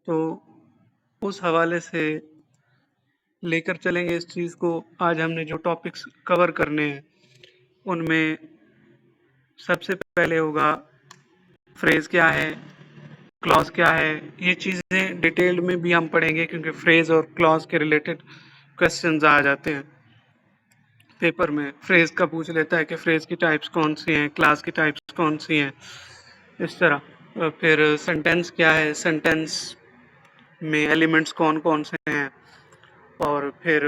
तो उस हवाले से लेकर चलेंगे इस चीज़ को। आज हमने जो टॉपिक्स कवर करने हैं उनमें सबसे पहले होगा फ्रेज क्या है, क्लॉज क्या है। ये चीज़ें डिटेल्ड में भी हम पढ़ेंगे क्योंकि फ्रेज और क्लॉज के रिलेटेड क्वेश्चंस आ जाते हैं पेपर में। फ्रेज का पूछ लेता है कि फ्रेज की टाइप्स कौन सी हैं, क्लास की टाइप्स कौन सी हैं, इस तरह। फिर सेंटेंस क्या है, सेंटेंस में एलिमेंट्स कौन कौन से हैं। और फिर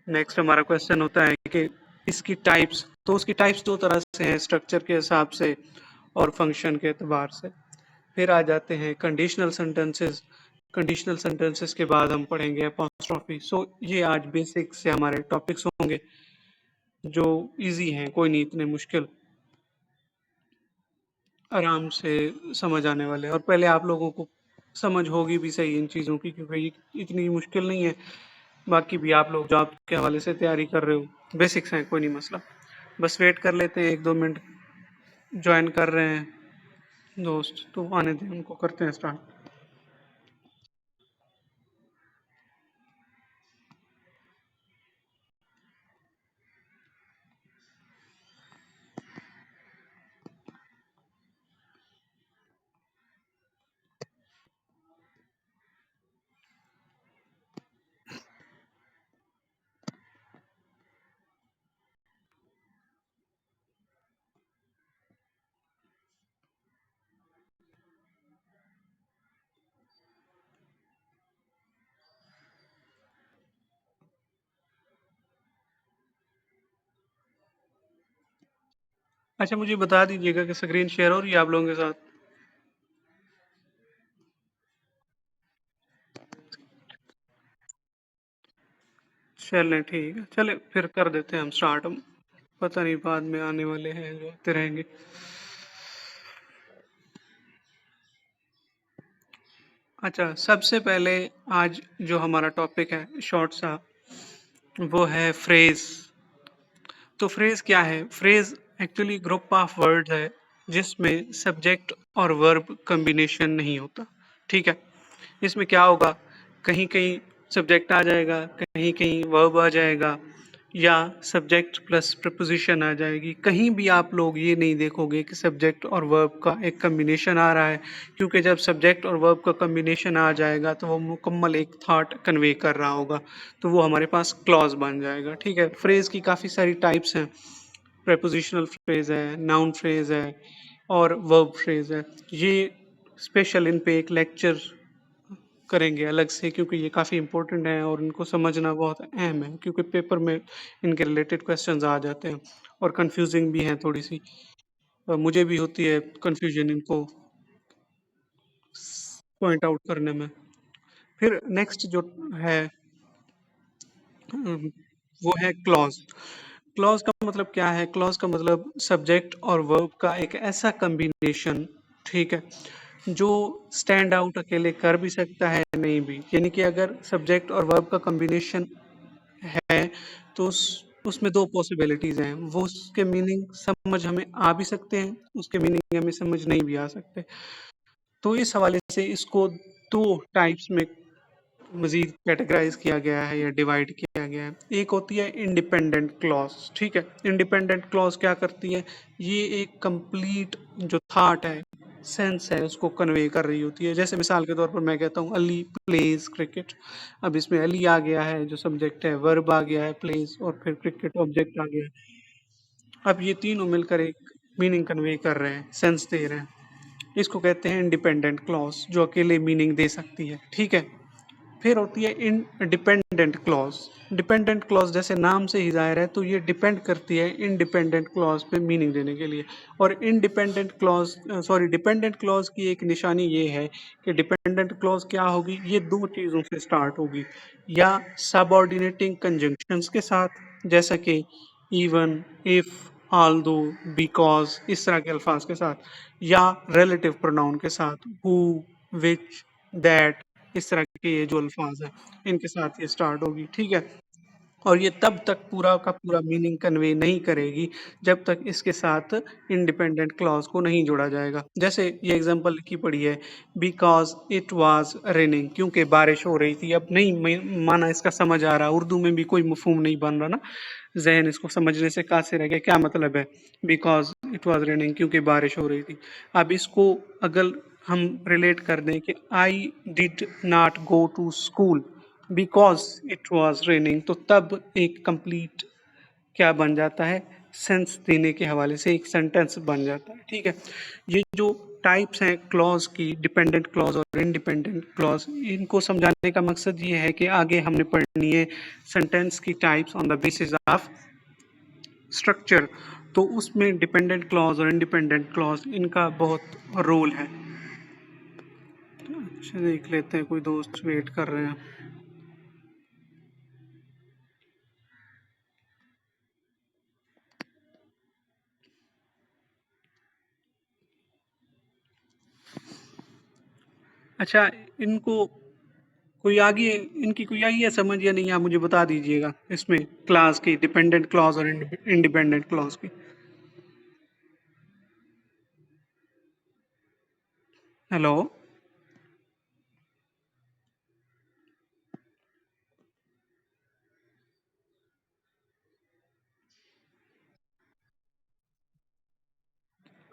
नेक्स्ट हमारा क्वेश्चन होता है कि इसकी टाइप्स, तो उसकी टाइप्स दो तरह से हैं, स्ट्रक्चर के हिसाब से और फंक्शन के एतबार से। फिर आ जाते हैं कंडीशनल सेंटेंसेस। कंडीशनल सेंटेंसेस के बाद हम पढ़ेंगे अपॉस्ट्रॉफी। सो ये आज बेसिक से हमारे टॉपिक्स होंगे जो इजी हैं, कोई नहीं इतने मुश्किल, आराम से समझ आने वाले हैं। और पहले आप लोगों को समझ होगी भी सही इन चीज़ों की, क्योंकि ये इतनी मुश्किल नहीं है। बाकी भी आप लोग जॉब के हवाले से तैयारी कर रहे हो, बेसिक्स हैं, कोई नहीं मसला। बस वेट कर लेते हैं, 1-2 मिनट। ज्वाइन कर रहे हैं दोस्त तो आने दें उनको, करते हैं स्टार्ट। अच्छा, मुझे बता दीजिएगा कि स्क्रीन शेयर हो रही है आप लोगों के साथ। चलें ठीक है, चले फिर कर देते हैं हम स्टार्ट। हम पता नहीं बाद में आने वाले हैं जो आते रहेंगे। अच्छा, सबसे पहले आज जो हमारा टॉपिक है शॉर्ट सा, वो है फ्रेज। तो फ्रेज क्या है? Phrase actually group of words है जिसमें सब्जेक्ट और वर्ब कॉम्बिनेशन नहीं होता। ठीक है, इसमें क्या होगा, कहीं कहीं सब्जेक्ट आ जाएगा, कहीं कहीं वर्ब आ जाएगा, या सब्जेक्ट प्लस प्रपोजिशन आ जाएगी। कहीं भी आप लोग ये नहीं देखोगे कि सब्जेक्ट और वर्ब का एक कम्बिनेशन आ रहा है, क्योंकि जब सब्जेक्ट और वर्ब का कम्बिनेशन आ जाएगा तो वो मुकम्मल एक थॉट कन्वे कर रहा होगा, तो वो हमारे पास क्लॉज बन जाएगा। ठीक है, फ्रेज की काफ़ी सारी टाइप्स हैं। प्रेपोजिशनल फ्रेज है, नाउन फ्रेज है, और वर्ब फ्रेज है। ये स्पेशल इन पे एक लेक्चर करेंगे अलग से, क्योंकि ये काफ़ी इंपॉर्टेंट है और इनको समझना बहुत अहम है, क्योंकि पेपर में इनके रिलेटेड क्वेश्चंस आ जाते हैं और कंफ्यूजिंग भी हैं थोड़ी सी। मुझे भी होती है कंफ्यूजन इनको पॉइंट आउट करने में। फिर नेक्स्ट जो है, अम, वो है क्लॉज। क्लॉज का मतलब क्या है? क्लॉज का मतलब सब्जेक्ट और वर्ब का एक ऐसा कम्बिनेशन, ठीक है, जो स्टैंड आउट अकेले कर भी सकता है, नहीं भी। यानी कि अगर सब्जेक्ट और वर्ब का कम्बिनेशन है तो उसमें दो पॉसिबिलिटीज हैं, वो उसके मीनिंग समझ हमें आ भी सकते हैं, उसके मीनिंग हमें समझ नहीं भी आ सकते। तो इस हवाले से इसको दो टाइप्स में मजीद कैटेगराइज किया गया है या डिवाइड किया गया है। एक होती है इंडिपेंडेंट क्लॉज। ठीक है, इंडिपेंडेंट क्लॉज क्या करती है? ये एक कंप्लीट जो थॉट है, सेंस है, उसको कन्वे कर रही होती है। जैसे मिसाल के तौर पर मैं कहता हूँ अली प्लेज क्रिकेट। अब इसमें अली आ गया है जो सब्जेक्ट है, वर्ब आ गया है प्लेज, और फिर क्रिकेट ऑब्जेक्ट आ गया है। अब ये तीनों मिलकर एक मीनिंग कन्वे कर रहे हैं, सेंस दे रहे हैं। इसको कहते हैं इंडिपेंडेंट क्लॉज, जो अकेले मीनिंग दे सकती है। ठीक है, फिर होती है इन डिपेंडेंट क्लॉज। डिपेंडेंट क्लॉज जैसे नाम से ही जाहिर है, तो ये डिपेंड करती है इंडिपेंडेंट क्लॉज पे मीनिंग देने के लिए। और independent clause, sorry, dependent clause की एक निशानी ये है कि डिपेंडेंट क्लॉज क्या होगी, ये दो चीज़ों से स्टार्ट होगी, या सबऑर्डिनेटिंग कंजंक्शंस के साथ, जैसा कि इवन, इफ, ऑल्दो, बिकॉज, इस तरह के अल्फाज के साथ, या रिलेटिव प्रोनाउन के साथ, हु, विच, दैट, इस तरह के ये जो अल्फाज हैं इनके साथ ये स्टार्ट होगी। ठीक है, और ये तब तक पूरा का पूरा मीनिंग कन्वे नहीं करेगी जब तक इसके साथ इंडिपेंडेंट क्लॉज को नहीं जोड़ा जाएगा। जैसे ये एग्जांपल लिखी पड़ी है, बिकॉज इट वाज रेनिंग, क्योंकि बारिश हो रही थी। अब नहीं माना इसका समझ आ रहा, उर्दू में भी कोई मफहूम नहीं बन रहा ना, जहन इसको समझने से कासिर रह गया। क्या मतलब है बिकॉज इट वाज रेनिंग, क्योंकि बारिश हो रही थी। अब इसको अगर हम रिलेट कर दें कि I did not go to school because it was raining, तो तब एक कंप्लीट क्या बन जाता है, सेंस देने के हवाले से एक सेंटेंस बन जाता है। ठीक है, ये जो टाइप्स हैं क्लॉज की, डिपेंडेंट क्लॉज और इंडिपेंडेंट क्लॉज, इनको समझाने का मकसद ये है कि आगे हमने पढ़नी है सेंटेंस की types on the basis of structure. तो उसमें डिपेंडेंट क्लॉज और इंडिपेंडेंट क्लॉज इनका बहुत रोल है। अच्छा, देख लेते हैं, कोई दोस्त वेट कर रहे हैं। अच्छा, इनको कोई आगे, इनकी कोई आई है समझ या नहीं, आप मुझे बता दीजिएगा इसमें क्लास की, डिपेंडेंट क्लॉज और इंडिपेंडेंट क्लॉज की। हेलो।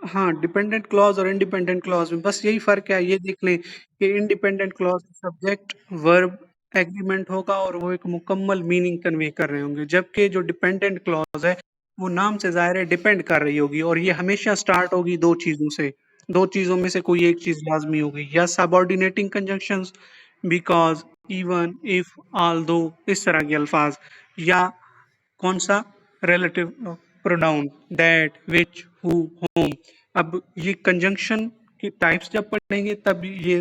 हाँ, डिपेंडेंट क्लॉज और इंडिपेंडेंट क्लॉज में बस यही फर्क है, ये देख लें कि independent clause subject verb agreement होगा और वो एक मुकम्मल मीनिंग कन्वे कर रहे होंगे, जबकि जो डिपेंडेंट क्लॉज है वो नाम से जाहिर है डिपेंड कर रही होगी, और ये हमेशा स्टार्ट होगी दो चीजों से। दो चीजों में से कोई एक चीज लाजमी होगी, या subordinating conjunctions, because, even, if, although, इस तरह के अल्फाज, या कौन सा, relative pronoun, that, which, who, home. अब ये कंजंक्शन की टाइप्स जब पढ़ेंगे तब ये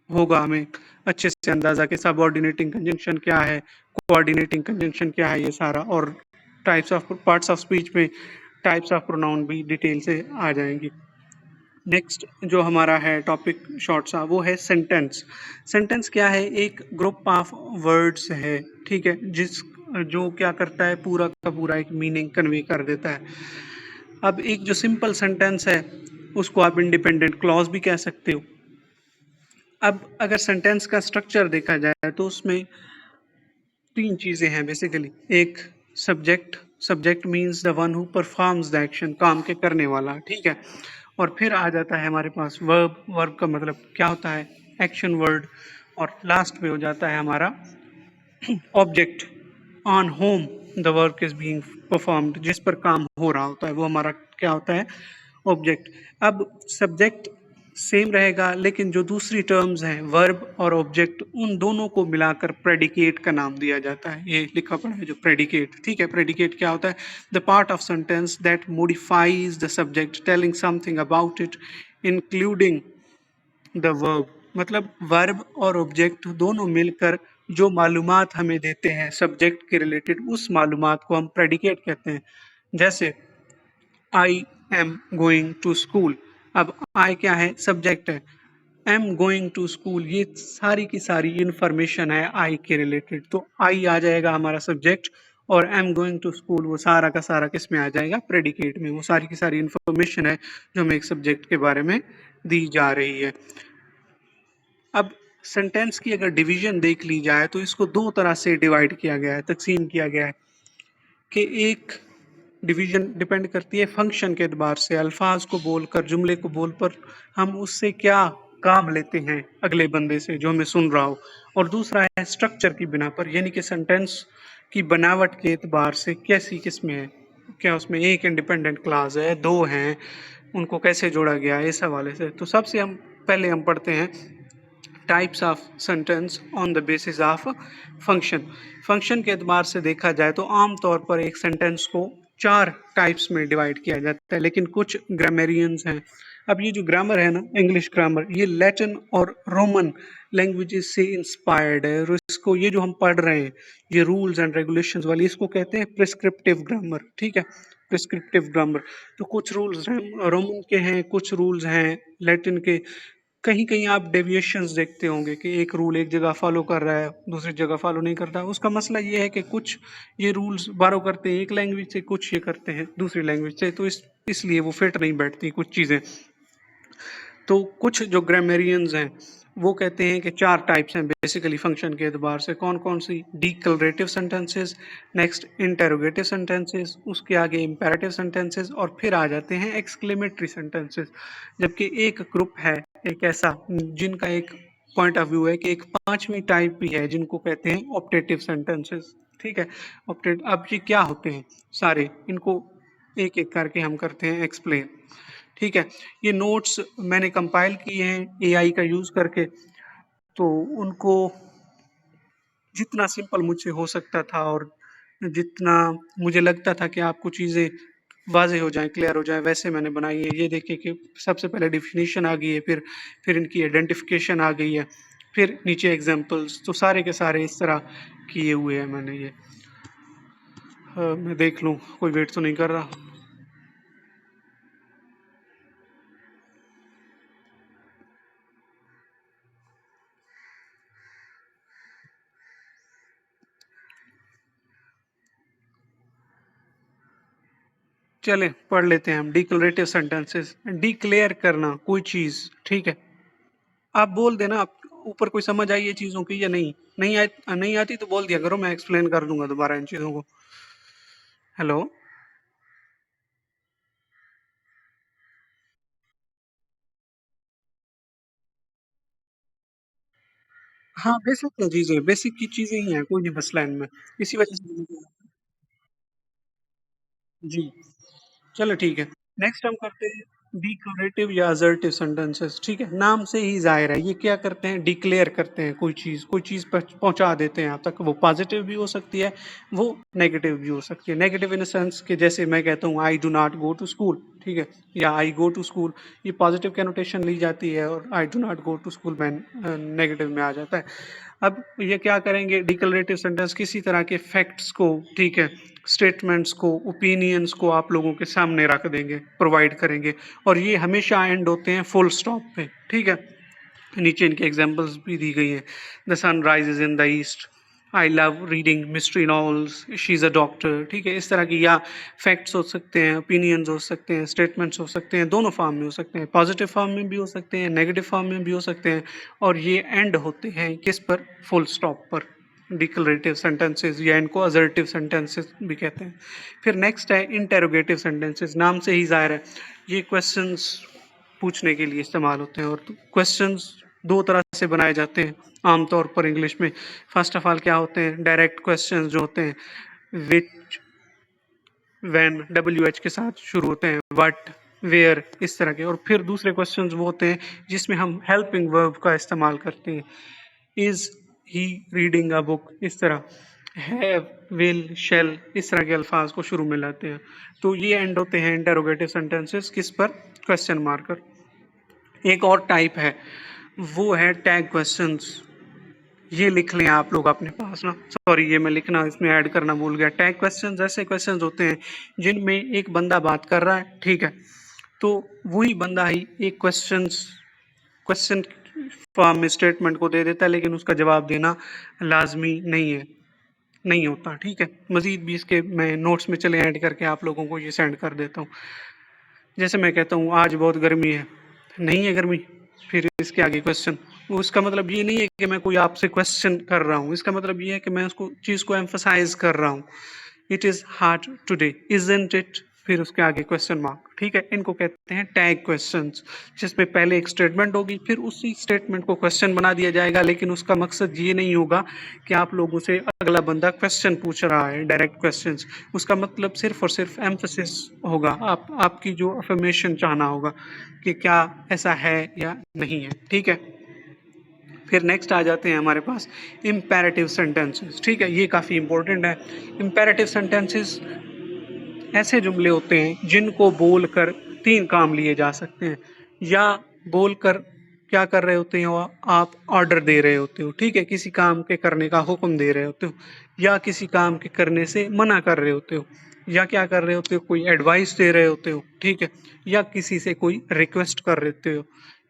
होगा हमें अच्छे से अंदाजा कि सबऑर्डिनेटिंग कंजंक्शन क्या है, कोऑर्डिनेटिंग कंजंक्शन क्या है, ये सारा। और types of parts of speech में टाइप्स ऑफ प्रोनाउन भी डिटेल से आ जाएंगी। नेक्स्ट जो हमारा है टॉपिक शॉर्ट सा, वो है सेंटेंस। सेंटेंस क्या है, एक ग्रुप ऑफ वर्ड्स है, ठीक है, जिस जो क्या करता है, पूरा का पूरा एक मीनिंग कन्वे कर देता है। अब एक जो सिंपल सेंटेंस है उसको आप इंडिपेंडेंट क्लॉज भी कह सकते हो। अब अगर सेंटेंस का स्ट्रक्चर देखा जाए तो उसमें तीन चीजें हैं बेसिकली। एक, subject, subject means the one who performs the action, काम के करने वाला, ठीक है। और फिर आ जाता है हमारे पास वर्ब, वर्ब का मतलब क्या होता है, एक्शन वर्ड। और लास्ट में हो जाता है हमारा object, on home the work is being performed, जिस पर काम हो रहा होता है वो हमारा क्या होता है, ऑब्जेक्ट। अब सब्जेक्ट सेम रहेगा, लेकिन जो दूसरी टर्म्स हैं वर्ब और ऑब्जेक्ट, उन दोनों को मिलाकर प्रेडिकेट का नाम दिया जाता है। ये लिखा पड़ा है जो प्रेडिकेट, ठीक है। प्रेडिकेट क्या होता है, the part of sentence that modifies the subject telling something about it including the verb. मतलब वर्ब और ऑब्जेक्ट दोनों मिलकर जो मालूमात हमें देते हैं सब्जेक्ट के रिलेटेड, उस मालूमात को हम प्रेडिकेट कहते हैं। जैसे I am going to school, अब आई क्या है, सब्जेक्ट है। एम गोइंग टू स्कूल, ये सारी की सारी इंफॉर्मेशन है आई के रिलेटेड, तो आई आ जाएगा हमारा सब्जेक्ट, और एम गोइंग टू स्कूल वो सारा का सारा किस में आ जाएगा, प्रेडिकेट में। वो सारी की सारी इंफॉर्मेशन है जो हमें एक सब्जेक्ट के बारे में दी जा रही है। अब सेंटेंस की अगर डिवीजन देख ली जाए तो इसको दो तरह से डिवाइड किया गया है, तकसीम किया गया है। कि एक डिवीजन डिपेंड करती है फंक्शन के एतबार से, अल्फाज को बोलकर, जुमले को बोलकर हम उससे क्या काम लेते हैं अगले बंदे से जो हमें सुन रहा हो। और दूसरा है स्ट्रक्चर की बिना पर, यानी कि सेंटेंस की बनावट के एतबार से कैसी किस्में हैं, क्या उसमें एक इंडिपेंडेंट क्लास है, दो हैं, उनको कैसे जोड़ा गया है, इस हवाले से। तो सबसे हम पहले हम पढ़ते हैं types of sentence on the basis of function. Function के एतबार से देखा जाए तो आम तौर पर एक सेंटेंस को चार टाइप्स में डिवाइड किया जाता है, लेकिन कुछ ग्रामेरियंस हैं। अब ये जो ग्रामर है ना, इंग्लिश ग्रामर, ये लैटिन और रोमन लैंग्वेजेस से इंस्पायर्ड है, और इसको ये जो हम पढ़ रहे हैं, ये रूल्स एंड रेगुलेशंस वाली, इसको कहते हैं प्रिस्क्रिप्टिव ग्रामर, ठीक है, प्रिस्क्रिप्टिव ग्रामर। तो कुछ रूल्स रोमन के हैं, कुछ रूल्स हैं लैटिन के, कहीं-कहीं आप डेविएशंस देखते होंगे कि एक रूल एक जगह फॉलो कर रहा है, दूसरी जगह फॉलो नहीं करता। उसका मसला ये है कि कुछ ये रूल्स बारो करते हैं एक लैंग्वेज से, कुछ ये करते हैं दूसरी लैंग्वेज से, तो इसलिए वो फिट नहीं बैठती कुछ चीज़ें। तो कुछ जो ग्रामेरियंस हैं वो कहते हैं कि चार टाइप्स हैं बेसिकली फंक्शन के एतबार से। कौन कौन सी? डिक्लरेटिव सेंटेंसेस, नेक्स्ट इंटेरोगेटिव सेंटेंसेस, उसके आगे इंपेरेटिव सेंटेंसेस, और फिर आ जाते हैं एक्सक्लेमेटरी सेंटेंसेस। जबकि एक ग्रुप है एक ऐसा जिनका एक पॉइंट ऑफ व्यू है कि एक पांचवी टाइप भी है जिनको कहते हैं ऑप्टेटिव सेंटेंसेस। ठीक है, ऑप्टेट अब ये क्या होते हैं सारे, इनको एक एक करके हम करते हैं एक्सप्लेन। ठीक है, ये नोट्स मैंने कंपाइल किए हैं एआई का यूज़ करके, तो उनको जितना सिंपल मुझसे हो सकता था और जितना मुझे लगता था कि आपको चीज़ें वाज़ेह हो जाएँ, क्लियर हो जाएँ, वैसे मैंने बनाई है। ये देखिए कि सबसे पहले डेफिनिशन आ गई है, फिर इनकी आइडेंटिफिकेशन आ गई है, फिर नीचे एग्जांपल्स, तो सारे के सारे इस तरह किए हुए हैं मैंने ये। मैं देख लूँ कोई वेट तो नहीं कर रहा। चलें पढ़ लेते हैं हम। डिक्लरेटिव सेंटेंसेस, डिक्लेयर करना कोई चीज़। ठीक है, आप बोल देना आप ऊपर कोई समझ आई है चीज़ों की या नहीं। नहीं आती तो बोल दिया करो, मैं एक्सप्लेन कर दूंगा दोबारा इन चीज़ों को। हेलो। हाँ, बेसिक की चीज़ें ही हैं, कोई नहीं मसला इनमें, इसी वजह से। जी, चलो ठीक है। नेक्स्ट हम करते हैं डिक्लरेटिव या असर्टिव सेंटेंसेस। ठीक है, नाम से ही ज़ाहिर है ये क्या करते हैं, डिक्लेयर करते हैं कोई चीज़ पहुंचा देते हैं आप तक। वो पॉजिटिव भी हो सकती है, वो नेगेटिव भी हो सकती है। नेगेटिव इन द सेंस कि जैसे मैं कहता हूँ I do not go to school, ठीक है, या आई गो टू स्कूल, ये पॉजिटिव कैनोटेशन ली जाती है, और I do not go to school में नेगेटिव में आ जाता है। अब ये क्या करेंगे, डिक्लरेटिव सेंटेंस किसी तरह के फैक्ट्स को, ठीक है, स्टेटमेंट्स को, ओपिनियंस को आप लोगों के सामने रख देंगे, प्रोवाइड करेंगे, और ये हमेशा एंड होते हैं फुल स्टॉप पे। ठीक है, नीचे इनके एग्जांपल्स भी दी गई हैं। The sun rises in the east, I love reading mystery novels, she is a doctor. ठीक है, इस तरह की, या फैक्ट्स हो सकते हैं, ओपिनियंस हो सकते हैं, स्टेटमेंट्स हो सकते हैं, दोनों फॉर्म में हो सकते हैं, पॉजिटिव फॉर्म में भी हो सकते हैं, नेगेटिव फॉर्म में भी हो सकते हैं, और ये एंड होते हैं किस पर, फुल स्टॉप पर। डिक्लरेटिव सेंटेंसेस या इनको असर्टिव सेंटेंसेस भी कहते हैं। फिर नेक्स्ट है इंटेरोगेटिव सेंटेंसेस। नाम से ही जाहिर है ये क्वेश्चंस पूछने के लिए इस्तेमाल होते हैं, और क्वेश्चंस दो तरह से बनाए जाते हैं आमतौर पर इंग्लिश में। फर्स्ट ऑफ ऑल क्या होते हैं, डायरेक्ट क्वेश्चंस जो होते हैं, विच, व्हेन, डब्ल्यू एच के साथ शुरू होते हैं, व्हाट, वेयर, इस तरह के। और फिर दूसरे क्वेश्चंस वो होते हैं जिसमें हम हेल्पिंग वर्ब का इस्तेमाल करते हैं, is he reading a book, इस तरह, हैव, विल, शेल, इस तरह के अल्फाज को शुरू में लाते हैं। तो ये एंड होते हैं इंटेरोगेटिव सेंटेंसेस किस पर, क्वेश्चन मार्कर। एक और टाइप है, वो है टैग क्वेश्चंस। ये लिख लें आप लोग अपने पास ना, सॉरी ये मैं लिखना इसमें ऐड करना भूल गया। टैग क्वेश्चंस ऐसे क्वेश्चंस होते हैं जिनमें एक बंदा बात कर रहा है, ठीक है, तो वही बंदा ही एक क्वेश्चन फॉर्म में स्टेटमेंट को दे देता है, लेकिन उसका जवाब देना लाजमी नहीं है, नहीं होता। ठीक है, मजीद भी इसके मैं नोट्स में चले ऐड करके आप लोगों को ये सेंड कर देता हूँ। जैसे मैं कहता हूँ आज बहुत गर्मी है, नहीं है गर्मी, फिर इसके आगे क्वेश्चन। उसका मतलब ये नहीं है कि मैं कोई आपसे क्वेश्चन कर रहा हूँ, इसका मतलब ये है कि मैं उसको चीज़ को एम्फसाइज कर रहा हूँ। It is hard today, isn't it, फिर उसके आगे क्वेश्चन मार्क। ठीक है, इनको कहते हैं टैग क्वेश्चंस, जिसमें पहले एक स्टेटमेंट होगी, फिर उसी स्टेटमेंट को क्वेश्चन बना दिया जाएगा, लेकिन उसका मकसद ये नहीं होगा कि आप लोगों से अगला बंदा क्वेश्चन पूछ रहा है, डायरेक्ट क्वेश्चंस। उसका मतलब सिर्फ और सिर्फ एम्फसिस होगा, आपकी जो अफर्मेशन चाहना होगा कि क्या ऐसा है या नहीं है। ठीक है, फिर नेक्स्ट आ जाते हैं हमारे पास इम्पेरेटिव सेंटेंसेस। ठीक है, ये काफ़ी इंपॉर्टेंट है। इम्पेरेटिव सेंटेंसेस ऐसे जुमले होते हैं जिनको बोलकर तीन काम लिए जा सकते हैं, या बोलकर क्या कर रहे होते हो, आप ऑर्डर दे रहे होते हो, ठीक है, किसी काम के करने का हुक्म दे रहे होते हो, या किसी काम के करने से मना कर रहे होते हो, या क्या कर रहे होते हो, कोई एडवाइस दे रहे होते हो, ठीक है, या किसी से कोई रिक्वेस्ट कर रहे होते हो,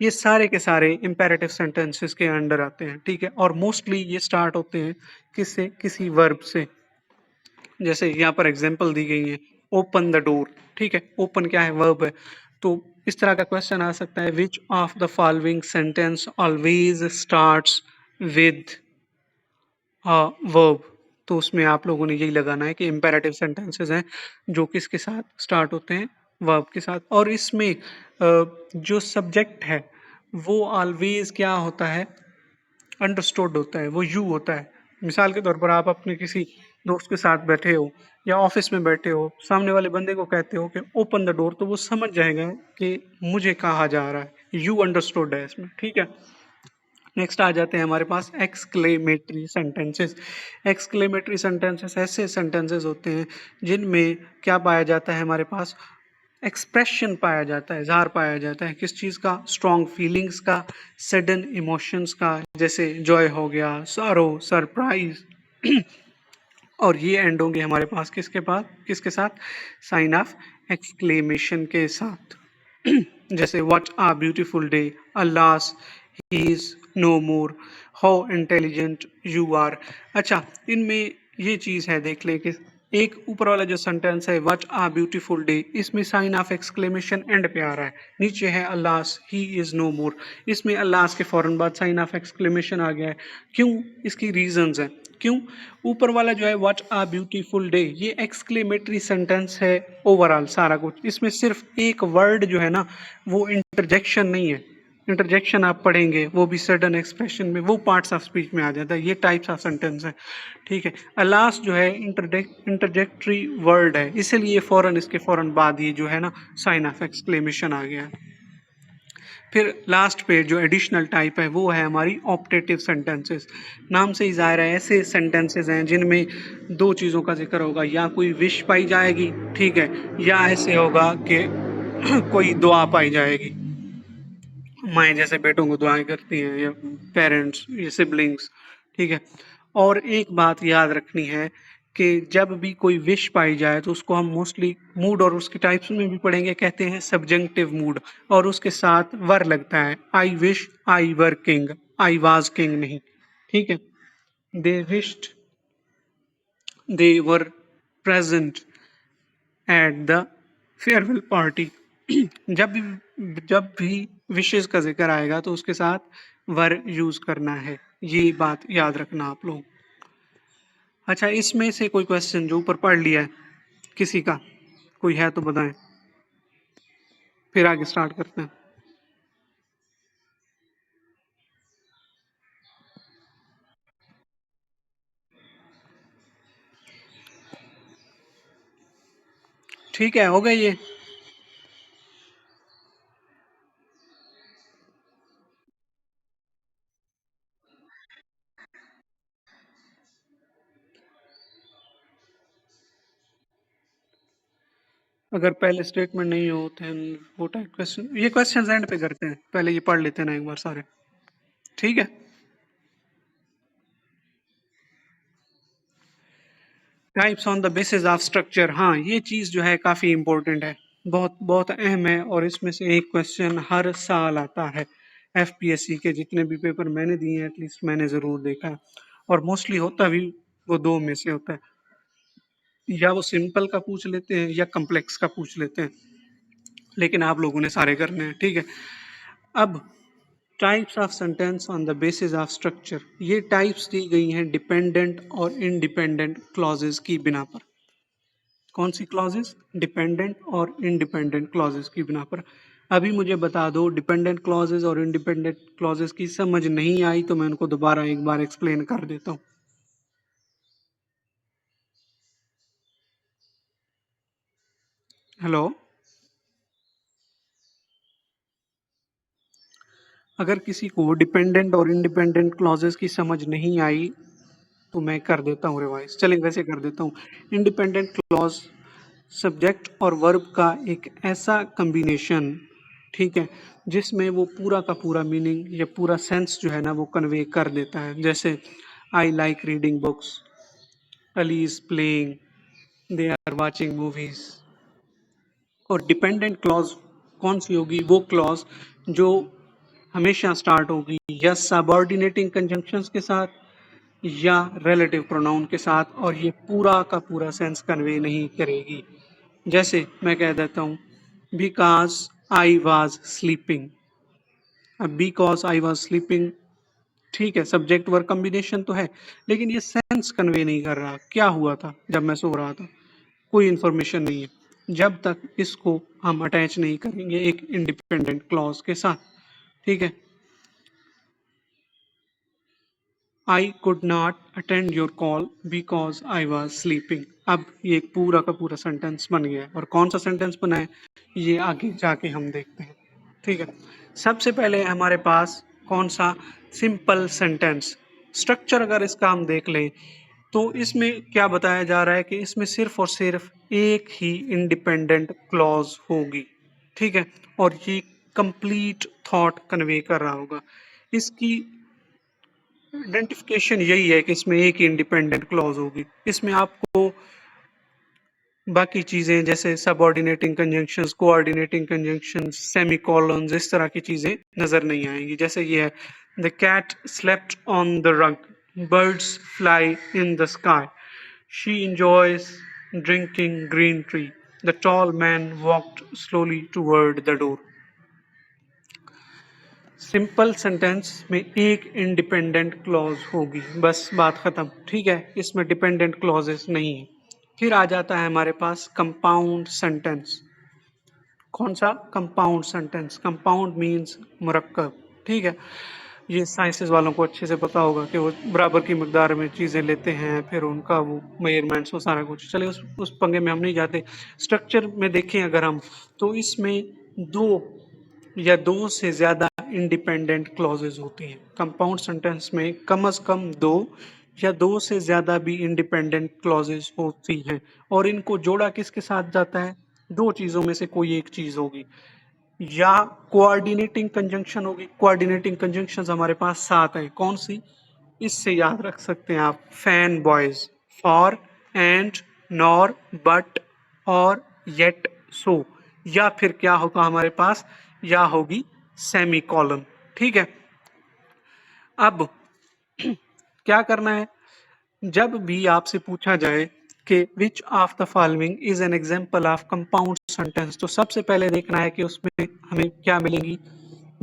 ये सारे के सारे इम्पेरेटिव सेंटेंसेस के अंडर आते हैं, ठीक है। और मोस्टली ये स्टार्ट होते हैं किससे, किसी वर्ब से। जैसे यहाँ पर एग्जांपल दी गई है, ओपन द डोर, ठीक है। ओपन क्या है, वर्ब है। तो इस तरह का क्वेश्चन आ सकता है, which of the following sentence always starts with verb. तो उसमें आप लोगों ने यही लगाना है कि इम्पेरेटिव सेंटेंसेस हैं जो किसके साथ स्टार्ट होते हैं, वर्ब के साथ। और इसमें जो सब्जेक्ट है वो ऑलवेज क्या होता है, अंडरस्टूड होता है, वो यू होता है। मिसाल के तौर पर आप अपने किसी दोस्त के साथ बैठे हो या ऑफिस में बैठे हो, सामने वाले बंदे को कहते हो कि ओपन द डोर, तो वो समझ जाएगा कि मुझे कहा जा रहा है, यू अंडरस्टूड है इसमें, ठीक है। नेक्स्ट आ जाते हैं हमारे पास एक्सक्लेमेटरी सेंटेंसेस। एक्सक्लेमेटरी सेंटेंसेस ऐसे सेंटेंसेस होते हैं जिनमें क्या पाया जाता है, हमारे पास एक्सप्रेशन पाया जाता है, इजहार पाया जाता है किस चीज़ का, स्ट्रॉन्ग फीलिंग्स का, सडन इमोशंस का, जैसे जॉय हो गया, सॉरो, सरप्राइज। और ये एंड होंगे हमारे पास किसके पास, किसके साथ, साइन ऑफ एक्सक्लेमेशन के साथ। जैसे what a beautiful day, alas, he is no more, how intelligent you are. अच्छा, इनमें ये चीज है, देख लें कि एक ऊपर वाला जो सेंटेंस है व्हाट आ ब्यूटीफुल डे, इसमें साइन ऑफ एक्सक्लेमेशन एंड पे आ रहा है। नीचे है अल्लास, ही इज नो मोर, इसमें अल्लास के फौरन बाद साइन ऑफ एक्सक्लेमेशन आ गया है। क्यों, इसकी रीजंस है क्यों। ऊपर वाला जो है व्हाट आ ब्यूटीफुल डे, ये एक्सक्लेमेटरी सेंटेंस है ओवरऑल सारा कुछ। इसमें सिर्फ एक वर्ड जो है ना, वो इंटरजेक्शन नहीं है। इंटरजेक्शन आप पढ़ेंगे वो भी सडन एक्सप्रेशन में, वो पार्ट्स ऑफ स्पीच में आ जाता है, ये टाइप्स ऑफ सेंटेंस है, ठीक है। अलास जो है इंटरजेक्टरी वर्ड है, इसीलिए फौरन इसके फौरन बाद ये जो है ना साइन ऑफ एक्सक्लेमेशन आ गया है। फिर लास्ट पे जो एडिशनल टाइप है वो है हमारी ऑप्टेटिव सेंटेंसेस। नाम से ही जाहिर है ऐसे सेंटेंसेस हैं जिनमें दो चीज़ों का जिक्र होगा, या कोई विश पाई जाएगी, ठीक है, या ऐसे होगा कि कोई दुआ पाई जाएगी। माएँ जैसे बेटों को दुआएं करती हैं, या पेरेंट्स या सिबलिंग्स, ठीक है। और एक बात याद रखनी है कि जब भी कोई विश पाई जाए तो उसको हम मोस्टली मूड और उसकी टाइप्स में भी पढ़ेंगे, कहते हैं सब्जेंक्टिव मूड, और उसके साथ वर लगता है। I wish, I were king, I was king नहीं, ठीक है। They wished, they were present at the farewell party. जब भी विशेष का जिक्र आएगा तो उसके साथ वर यूज करना है, ये बात याद रखना आप लोग। अच्छा, इसमें से कोई क्वेश्चन जो ऊपर पढ़ लिया है किसी का, कोई है तो बताएं, फिर आगे स्टार्ट करते हैं। ठीक है, हो गए ये। अगर पहले स्टेटमेंट नहीं हो तो वो टाइप क्वेश्चन, ये क्वेश्चन एंड पे करते हैं, पहले ये पढ़ लेते हैं ना एक बार सारे, ठीक है। Types on the basis of structure, हाँ ये चीज़ जो है काफ़ी इंपॉर्टेंट है, बहुत बहुत अहम है। और इसमें से एक क्वेश्चन हर साल आता है, एफपीएससी के जितने भी पेपर मैंने दिए हैं एटलीस्ट मैंने ज़रूर देखा है। और मोस्टली होता भी वो दो में से होता है, या वो सिंपल का पूछ लेते हैं या कम्प्लेक्स का पूछ लेते हैं, लेकिन आप लोगों ने सारे करने हैं, ठीक है। अब types of sentence on the basis of structure, ये टाइप्स दी गई हैं डिपेंडेंट और इंडिपेंडेंट क्लॉजेस की बिना पर। कौन सी क्लॉजेस, डिपेंडेंट और इंडिपेंडेंट क्लॉजेस की बिना पर। अभी मुझे बता दो, डिपेंडेंट क्लॉजेस और इंडिपेंडेंट क्लॉजेस की समझ नहीं आई तो मैं उनको दोबारा एक बार एक्सप्लेन कर देता हूँ। हेलो, अगर किसी को डिपेंडेंट और इंडिपेंडेंट क्लॉजेस की समझ नहीं आई तो मैं कर देता हूँ रिवाइज, चलिए वैसे कर देता हूँ। इंडिपेंडेंट क्लॉज सब्जेक्ट और वर्ब का एक ऐसा कम्बिनेशन, ठीक है, जिसमें वो पूरा का पूरा मीनिंग या पूरा सेंस जो है ना वो कन्वे कर देता है। जैसे I like reading books, Ali is playing, they are watching movies. और डिपेंडेंट क्लॉज कौन सी होगी, वो क्लॉज जो हमेशा स्टार्ट होगी या सबऑर्डिनेटिंग कंजंक्शंस के साथ या रिलेटिव प्रोनाउन के साथ, और ये पूरा का पूरा सेंस कन्वे नहीं करेगी। जैसे मैं कह देता हूँ बिकॉज आई वॉज स्लीपिंग। अब बिकॉज आई वॉज स्लीपिंग, ठीक है, सब्जेक्ट वर्ब कॉम्बिनेशन तो है, लेकिन ये सेंस कन्वे नहीं कर रहा क्या हुआ था जब मैं सो रहा था, कोई इंफॉर्मेशन नहीं है जब तक इसको हम अटैच नहीं करेंगे एक इंडिपेंडेंट क्लॉज के साथ। ठीक है, I could not attend your call because I was sleeping. अब ये एक पूरा का पूरा सेंटेंस बन गया है, और कौन सा सेंटेंस बना है ये आगे जाके हम देखते हैं। ठीक है, सबसे पहले हमारे पास कौन सा सिंपल सेंटेंस स्ट्रक्चर, अगर इसका हम देख लें तो इसमें क्या बताया जा रहा है कि इसमें सिर्फ और सिर्फ एक ही इंडिपेंडेंट क्लॉज होगी। ठीक है, और ये कंप्लीट थॉट कन्वे कर रहा होगा। इसकी आइडेंटिफिकेशन यही है कि इसमें एक ही इंडिपेंडेंट क्लॉज होगी। इसमें आपको बाकी चीजें जैसे सबऑर्डिनेटिंग कंजंक्शंस, कोऑर्डिनेटिंग कंजंक्शंस, सेमीकोलॉन्स, इस तरह की चीजें नजर नहीं आएंगी। जैसे ये है the cat slept on the rug, birds fly in the sky, she enjoys drinking green tea, the tall man walked slowly toward the door। Simple sentence में एक इंडिपेंडेंट क्लॉज होगी, बस बात खत्म। ठीक है, इसमें डिपेंडेंट क्लॉजेस नहीं है। फिर आ जाता है हमारे पास कंपाउंड सेंटेंस। कौन सा? Compound sentence. कंपाउंड मींस मुरक्कब। ठीक है, ये साइंसेस वालों को अच्छे से पता होगा कि वो बराबर की मकदार में चीज़ें लेते हैं, फिर उनका वो मेजरमेंट्स, वो सारा कुछ। चलिए उस पंगे में हम नहीं जाते। स्ट्रक्चर में देखें अगर हम, तो इसमें दो या दो से ज़्यादा इंडिपेंडेंट क्लॉजेज होती हैं। कंपाउंड सेंटेंस में कम से कम दो या दो से ज़्यादा भी इंडिपेंडेंट क्लॉजेज होती हैं, और इनको जोड़ा किसके साथ जाता है? दो चीज़ों में से कोई एक चीज़ होगी, या कोऑर्डिनेटिंग कंजंक्शन होगी। कोऑर्डिनेटिंग कंजंक्शंस हमारे पास सात हैं। कौन सी? इससे याद रख सकते हैं आप, fan boys, for, and, nor, but, और, येट, सो, या फिर क्या होगा हमारे पास, या होगी सेमी कॉलन। ठीक है, अब क्या करना है, जब भी आपसे पूछा जाए कि which of the following is an example of compound sentence, तो सबसे पहले देखना है कि उसमें हमें क्या मिलेंगी,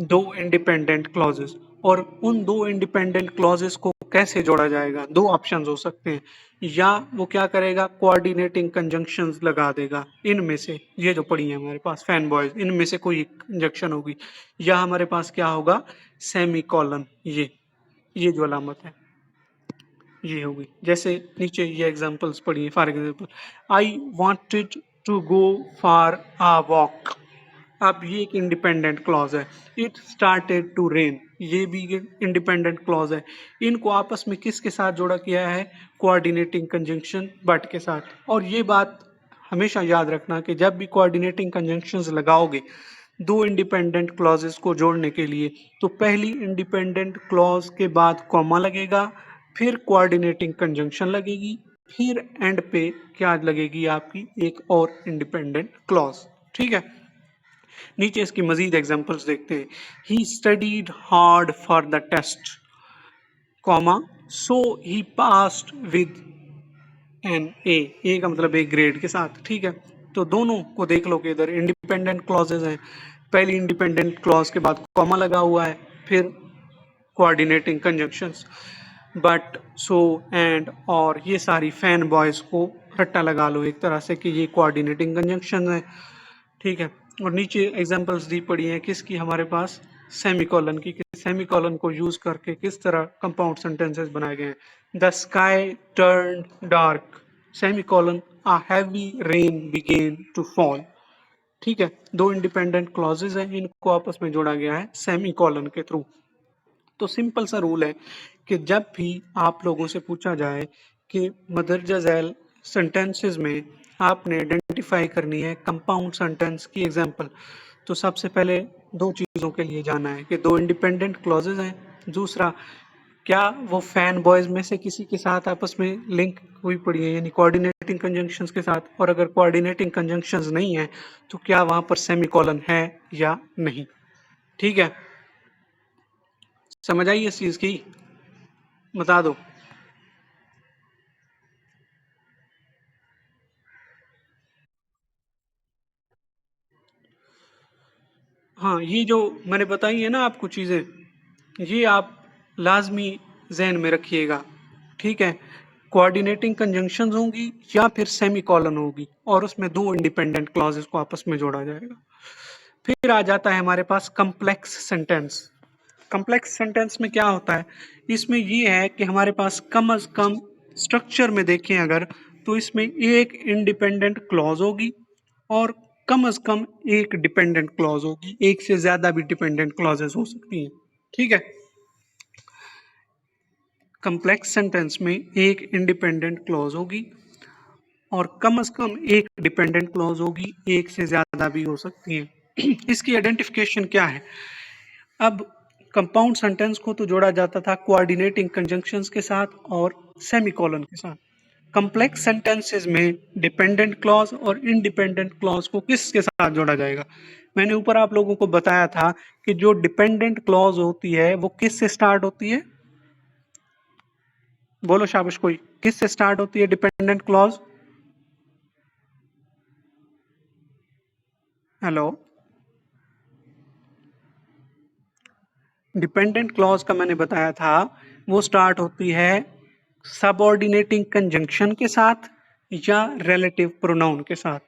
दो इंडिपेंडेंट क्लॉजेस। और उन दो इंडिपेंडेंट क्लॉजेस को कैसे जोड़ा जाएगा? दो ऑप्शंस हो सकते हैं, या वो क्या करेगा, कोऑर्डिनेटिंग कंजंक्शंस लगा देगा, इनमें से ये जो पड़ी है हमारे पास फैन बॉयज, इनमें से कोई एक कंजंक्शन होगी, या हमारे पास क्या होगा, सेमी कॉलन, ये जो अलामत है ये होगी। जैसे नीचे ये एग्जांपल्स पढ़िए, for example I wanted to go for a walk. अब ये एक इंडिपेंडेंट क्लॉज है। इट स्टार्टेड टू रेन, ये भी इंडिपेंडेंट क्लॉज है। इनको आपस में किसके साथ जोड़ा किया है? कोऑर्डिनेटिंग कंजंक्शन बट के साथ। और ये बात हमेशा याद रखना कि जब भी कोऑर्डिनेटिंग कंजंक्शंस लगाओगे दो इंडिपेंडेंट क्लॉजेस को जोड़ने के लिए, तो पहली इंडिपेंडेंट क्लॉज के बाद कॉमा लगेगा, फिर कोऑर्डिनेटिंग कंजंक्शन लगेगी, फिर एंड पे क्या लगेगी आपकी, एक और इंडिपेंडेंट क्लॉज। ठीक है, नीचे इसकी मजीद एग्जांपल्स देखते हैं। He studied hard for the test, comma, so he passed with an A का मतलब ए ग्रेड के साथ। ठीक है, तो दोनों को देख लो कि इधर इंडिपेंडेंट क्लॉजेज हैं। पहली इंडिपेंडेंट क्लॉज के बाद कॉमा लगा हुआ है, फिर coordinating conjunctions, but, so, and, और, ये सारी फैन बॉयज को रट्टा लगा लो एक तरह से कि ये कोऑर्डिनेटिंग कंजंक्शन है। ठीक है, और नीचे एग्जांपल्स दी पड़ी हैं किसकी, हमारे पास सेमीकोलन की। सेमीकोलन को यूज करके किस तरह कंपाउंड सेंटेंसेस बनाए गए हैं। The sky turned dark, semicolon, a heavy rain began to fall. ठीक है, दो इंडिपेंडेंट क्लॉजेज हैं, इनको आपस में जोड़ा गया है सेमीकोलन के थ्रू। तो सिंपल सा रूल है कि जब भी आप लोगों से पूछा जाए कि मदरजा झैल सेंटेंसेस में आपने आइडेंटिफाई करनी है कंपाउंड सेंटेंस की एग्जांपल, तो सबसे पहले दो चीज़ों के लिए जाना है कि दो इंडिपेंडेंट क्लॉजेज हैं, दूसरा क्या वो फैन बॉयज में से किसी के साथ आपस में लिंक हुई पड़ी है, यानी कोऑर्डिनेटिंग कंजंक्शंस के साथ, और अगर कोऑर्डिनेटिंग कंजंक्शंस नहीं है तो क्या वहां पर सेमीकोलन है या नहीं। ठीक है, समझ आई इस चीज की? बता दो। हाँ, ये जो मैंने बताई है ना आपको चीजें, ये आप लाजमी जहन में रखिएगा। ठीक है, कोऑर्डिनेटिंग कंजंक्शंस होंगी या फिर सेमी कॉलन होगी, और उसमें दो इंडिपेंडेंट क्लॉजेस को आपस में जोड़ा जाएगा। फिर आ जाता है हमारे पास कम्प्लेक्स सेंटेंस। कम्प्लेक्स सेंटेंस में क्या होता है, इसमें ये है कि हमारे पास कम अज कम स्ट्रक्चर में देखें अगर, तो इसमें एक इंडिपेंडेंट क्लॉज होगी और कम अज कम एक डिपेंडेंट क्लॉज होगी, एक से ज्यादा भी डिपेंडेंट क्लॉजेस हो सकती हैं। ठीक है, कम्प्लेक्स सेंटेंस में एक इंडिपेंडेंट क्लॉज होगी और कम से कम एक डिपेंडेंट क्लॉज होगी, एक से ज्यादा भी हो सकती है। इसकी आइडेंटिफिकेशन क्या है? अब कंपाउंड सेंटेंस को तो जोड़ा जाता था कोऑर्डिनेटिंग कंजंक्शंस के साथ और सेमीकोलन के साथ। कॉम्प्लेक्स सेंटेंसेस में डिपेंडेंट क्लॉज और इंडिपेंडेंट क्लॉज को किसके साथ जोड़ा जाएगा? मैंने ऊपर आप लोगों को बताया था कि जो डिपेंडेंट क्लॉज होती है वो किस से स्टार्ट होती है? बोलो शाबाश कोई, किस से स्टार्ट होती है dependent clause? Hello. Dependent clause का मैंने बताया था, वो स्टार्ट होती है सबऑर्डिनेटिंग कंजंक्शन के साथ या रिलेटिव प्रोनाउन के साथ।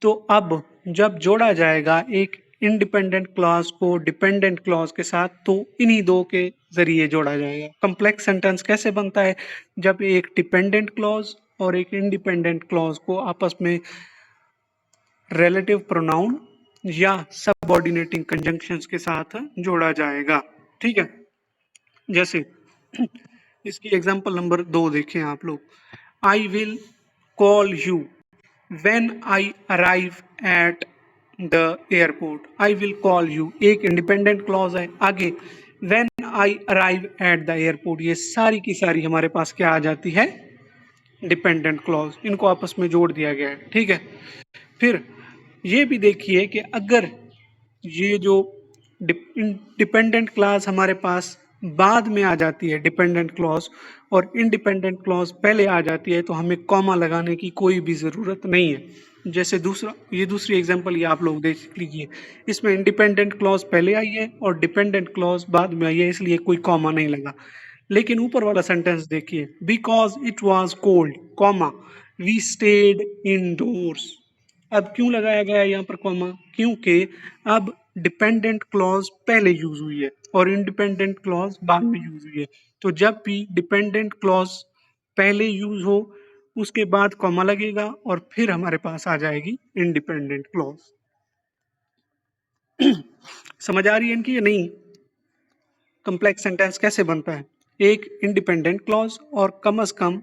तो अब जब जोड़ा जाएगा एक इंडिपेंडेंट क्लॉज को डिपेंडेंट क्लॉज के साथ, तो इन्हीं दो के जरिए जोड़ा जाएगा। कॉम्प्लेक्स सेंटेंस कैसे बनता है? जब एक डिपेंडेंट क्लॉज और एक इंडिपेंडेंट क्लॉज को आपस में रिलेटिव प्रोनाउन या सबऑर्डिनेटिंग कंजंक्शंस के साथ जोड़ा जाएगा। ठीक है, जैसे इसकी एग्जांपल नंबर 2 देखें आप लोग। I will call you when I arrive at the airport. I will call you एक इंडिपेंडेंट क्लॉज है। आगे when I arrive at the airport, ये सारी की सारी हमारे पास क्या आ जाती है? Dependent clause. इनको आपस में जोड़ दिया गया है। ठीक है, फिर ये भी देखिए कि अगर ये जो डिपेंडेंट क्लॉज हमारे पास बाद में आ जाती है, डिपेंडेंट क्लॉज, और इंडिपेंडेंट क्लॉज पहले आ जाती है, तो हमें कॉमा लगाने की कोई भी ज़रूरत नहीं है। जैसे दूसरा, ये दूसरी एग्जांपल ये आप लोग देख लीजिए। इसमें इंडिपेंडेंट क्लॉज पहले आई है और डिपेंडेंट क्लॉज बाद में आई है, इसलिए कोई कॉमा नहीं लगा। लेकिन ऊपर वाला सेंटेंस देखिए, because it was cold, comma, we stayed indoors. अब क्यों लगाया गया है यहाँ पर कॉमा? क्योंकि अब डिपेंडेंट क्लॉज पहले यूज हुई है और इंडिपेंडेंट क्लॉज बाद में यूज हुई है। तो जब भी डिपेंडेंट क्लॉज पहले यूज हो, उसके बाद कॉमा लगेगा और फिर हमारे पास आ जाएगी इंडिपेंडेंट क्लॉज। समझ आ रही है इनकी या नहीं? कम्प्लेक्स सेंटेंस कैसे बनता है? एक इंडिपेंडेंट क्लॉज और कम से कम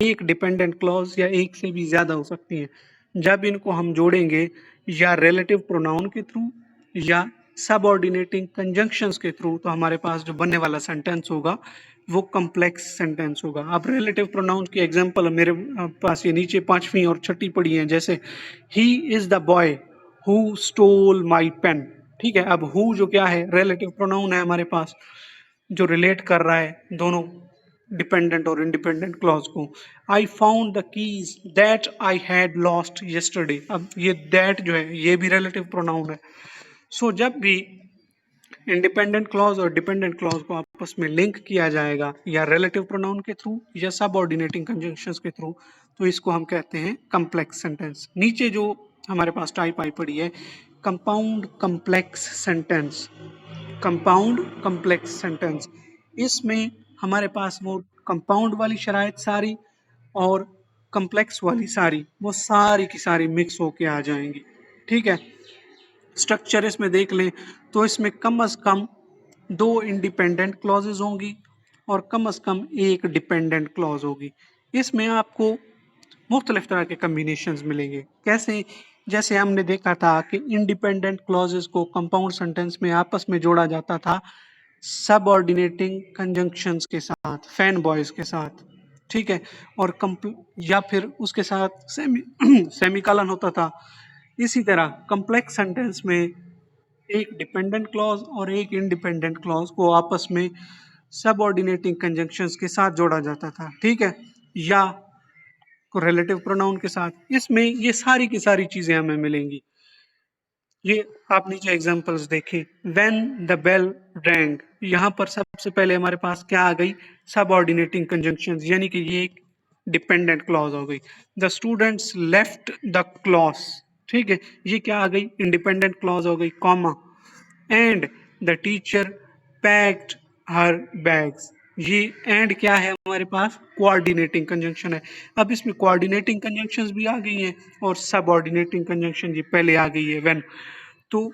एक डिपेंडेंट क्लॉज या एक से भी ज्यादा हो सकती है। जब इनको हम जोड़ेंगे या रिलेटिव प्रोनाउन के थ्रू या सबऑर्डिनेटिंग कंजंक्शंस के थ्रू, तो हमारे पास जो बनने वाला सेंटेंस होगा वो कम्प्लेक्स सेंटेंस होगा। अब रिलेटिव प्रोनाउन की एग्जांपल मेरे पास ये नीचे पांचवी और छठी पड़ी है। जैसे he is the boy who stole my pen. ठीक है, अब हु जो क्या है, रिलेटिव प्रोनाउन है हमारे पास, जो रिलेट कर रहा है दोनों डिपेंडेंट और इंडिपेंडेंट क्लॉज को। I found the keys that I had lost yesterday. अब ये दैट जो है ये भी रिलेटिव प्रोनाउन है। सो जब भी इंडिपेंडेंट क्लॉज और डिपेंडेंट क्लॉज को आपस में लिंक किया जाएगा या रिलेटिव प्रोनाउन के थ्रू या सबऑर्डिनेटिंग कंजंक्शंस के थ्रू, तो इसको हम कहते हैं कम्प्लेक्स सेंटेंस। नीचे जो हमारे पास टाइप आई पड़ी है, compound complex sentence. Compound complex sentence, इसमें हमारे पास वो कंपाउंड वाली शराइत सारी और कम्प्लेक्स वाली सारी, वो सारी की सारी मिक्स होके आ जाएंगी। ठीक है, स्ट्रक्चर इसमें देख लें तो इसमें कम से कम दो इंडिपेंडेंट क्लॉजेज होंगी और कम से कम एक डिपेंडेंट क्लॉज होगी। इसमें आपको मुख्तलिफ तरह के कम्बिनेशंस मिलेंगे। कैसे? जैसे हमने देखा था कि इंडिपेंडेंट क्लॉजेस को कंपाउंड सेंटेंस में आपस में जोड़ा जाता था सबऑर्डिनेटिंग कंजंक्शंस के साथ, फैन बॉयज के साथ। ठीक है, और या फिर उसके साथ सेमी सेमीकॉलन होता था। इसी तरह कम्प्लेक्स सेंटेंस में एक डिपेंडेंट क्लॉज और एक इंडिपेंडेंट क्लॉज को आपस में सबऑर्डिनेटिंग कंजंक्शंस के साथ जोड़ा जाता था, ठीक है, या रिलेटिव प्रोनाउन के साथ। इसमें ये सारी की सारी चीजें हमें मिलेंगी। ये आप नीचे एग्जांपल्स देखें। व्हेन द बेल रैंग, यहाँ पर सबसे पहले हमारे पास क्या आ गई, सबऑर्डिनेटिंग कंजंक्शंस, यानी कि ये एक डिपेंडेंट क्लॉज हो गई। The students left the clause, ठीक है, ये क्या आ गई, इंडिपेंडेंट क्लॉज हो गई, comma. And the teacher packed her bags, ये एंड क्या है हमारे पास, कोऑर्डिनेटिंग कंजंक्शन है। अब इसमें कोऑर्डिनेटिंग कंजंक्शंस भी आ गई हैं और सबऑर्डिनेटिंग कंजंक्शन ये पहले आ गई है, व्हेन। तो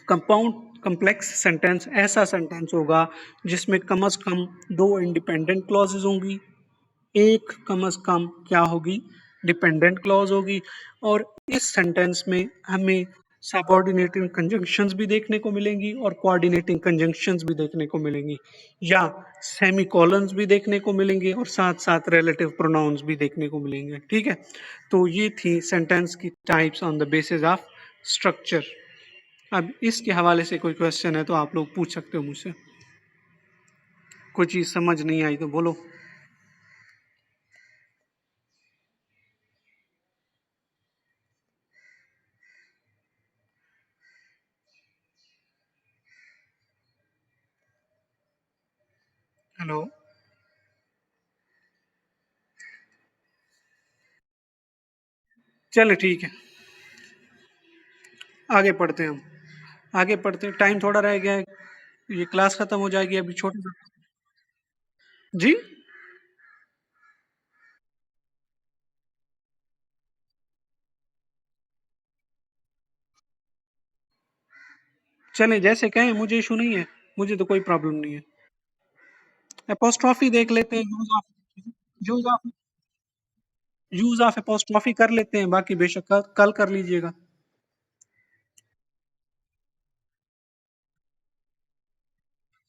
कंपाउंड कम्प्लेक्स सेंटेंस ऐसा सेंटेंस होगा जिसमें कम से कम दो इंडिपेंडेंट क्लॉजेज होंगी, एक कम से कम क्या होगी, डिपेंडेंट क्लॉज होगी। और इस सेंटेंस में हमें सबऑर्डिनेटिंग कंजंक्शंस भी देखने को मिलेंगी और कोऑर्डिनेटिंग कंजंक्शंस भी देखने को मिलेंगी, या सेमीकोलंस भी देखने को मिलेंगे और साथ साथ रिलेटिव प्रोनाउंस भी देखने को मिलेंगे, ठीक है। तो ये थी सेंटेंस की types on the basis of structure. अब इसके हवाले से कोई क्वेश्चन है तो आप लोग पूछ सकते हो मुझसे। कोई चीज़ समझ नहीं आई तो बोलो। हेलो। चलो ठीक है, आगे पढ़ते हैं हम। आगे पढ़ते हैं, टाइम थोड़ा रह गया है, ये क्लास खत्म हो जाएगी अभी, छोटा सा। जी। चलें, जैसे कहें, मुझे इशू नहीं है, मुझे तो कोई प्रॉब्लम नहीं है। एपोस्ट्रॉफी देख लेते हैं, यूज ऑफ एपोस्ट्रॉफी कर लेते हैं, बाकी बेशक कल कर लीजिएगा।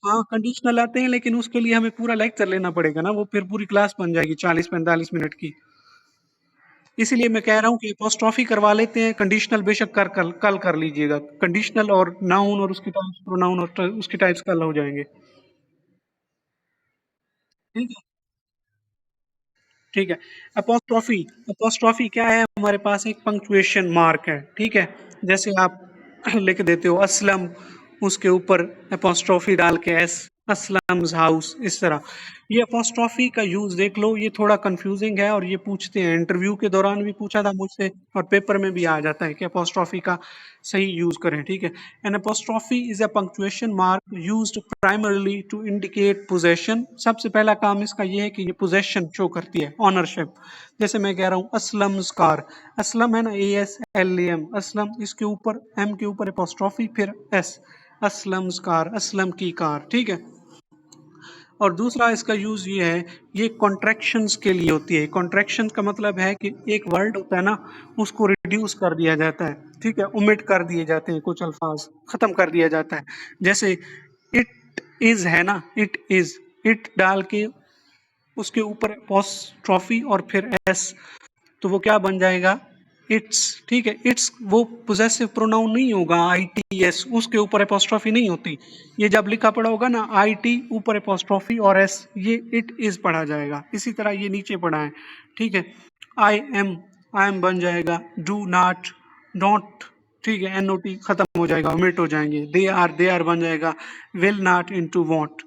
हाँ, कंडीशनल आते हैं, लेकिन उसके लिए हमें पूरा लेक्चर लेना पड़ेगा ना, वो फिर पूरी क्लास बन जाएगी 40-45 मिनट की। इसीलिए मैं कह रहा हूँ कि एपोस्ट्रॉफी करवा लेते हैं, कंडीशनल बेशक कल कर लीजिएगा। कंडीशनल और नाउन और उसकी टाइप्स, प्रोनाउन और उसकी टाइप्स कल हो जाएंगे। ठीक है। ठीक है। अपोस्ट्रोफी, अपोस्ट्रोफी क्या है, हमारे पास एक पंक्चुएशन मार्क है, ठीक है। जैसे आप लिख देते हो असलम, उसके ऊपर अपोस्ट्रोफी डाल के एस, असलम्स हाउस, इस तरह। ये अपोस्ट्रोफी का यूज देख लो, ये थोड़ा कंफ्यूजिंग है और ये पूछते हैं, इंटरव्यू के दौरान भी पूछा था मुझसे और पेपर में भी आ जाता है कि अपोस्ट्रोफी का सही यूज करें, ठीक है। An apostrophe is a punctuation mark used primarily to indicate possession. सबसे पहला काम इसका ये है कि ये पोजेशन शो करती है, ऑनरशिप। जैसे मैं कह रहा हूँ असलम्स कार, असलम है ना, ASLAM, असलम, इसके ऊपर एम के ऊपर अपोस्ट्रोफी फिर एस, असलम्स कार, असलम की कार, ठीक है। और दूसरा इसका यूज ये है, ये कॉन्ट्रैक्शंस के लिए होती है। कॉन्ट्रैक्शन का मतलब है कि एक वर्ड होता है ना, उसको रिड्यूस कर दिया जाता है, ठीक है, ओमिट कर दिए जाते हैं, कुछ अल्फाज खत्म कर दिया जाता है। जैसे इट इज है ना, इट इज, इट डाल के उसके ऊपर अपोस्ट्रोफी और फिर एस, तो वो क्या बन जाएगा, इट्स, ठीक है। इट्स वो पोजेसिव प्रोनाउन नहीं होगा, ITS, उसके ऊपर एपोस्ट्रोफी नहीं होती। ये जब लिखा पड़ा होगा ना, IT ऊपर एपोस्ट्रोफी और S, ये इट इज पढ़ा जाएगा। इसी तरह ये नीचे पढ़ा है, ठीक है। आई एम बन जाएगा डू नॉट, नॉट, ठीक है, NOT खत्म हो जाएगा, ओमिट हो जाएंगे। दे आर बन जाएगा विल नॉट इनटू वॉन्ट।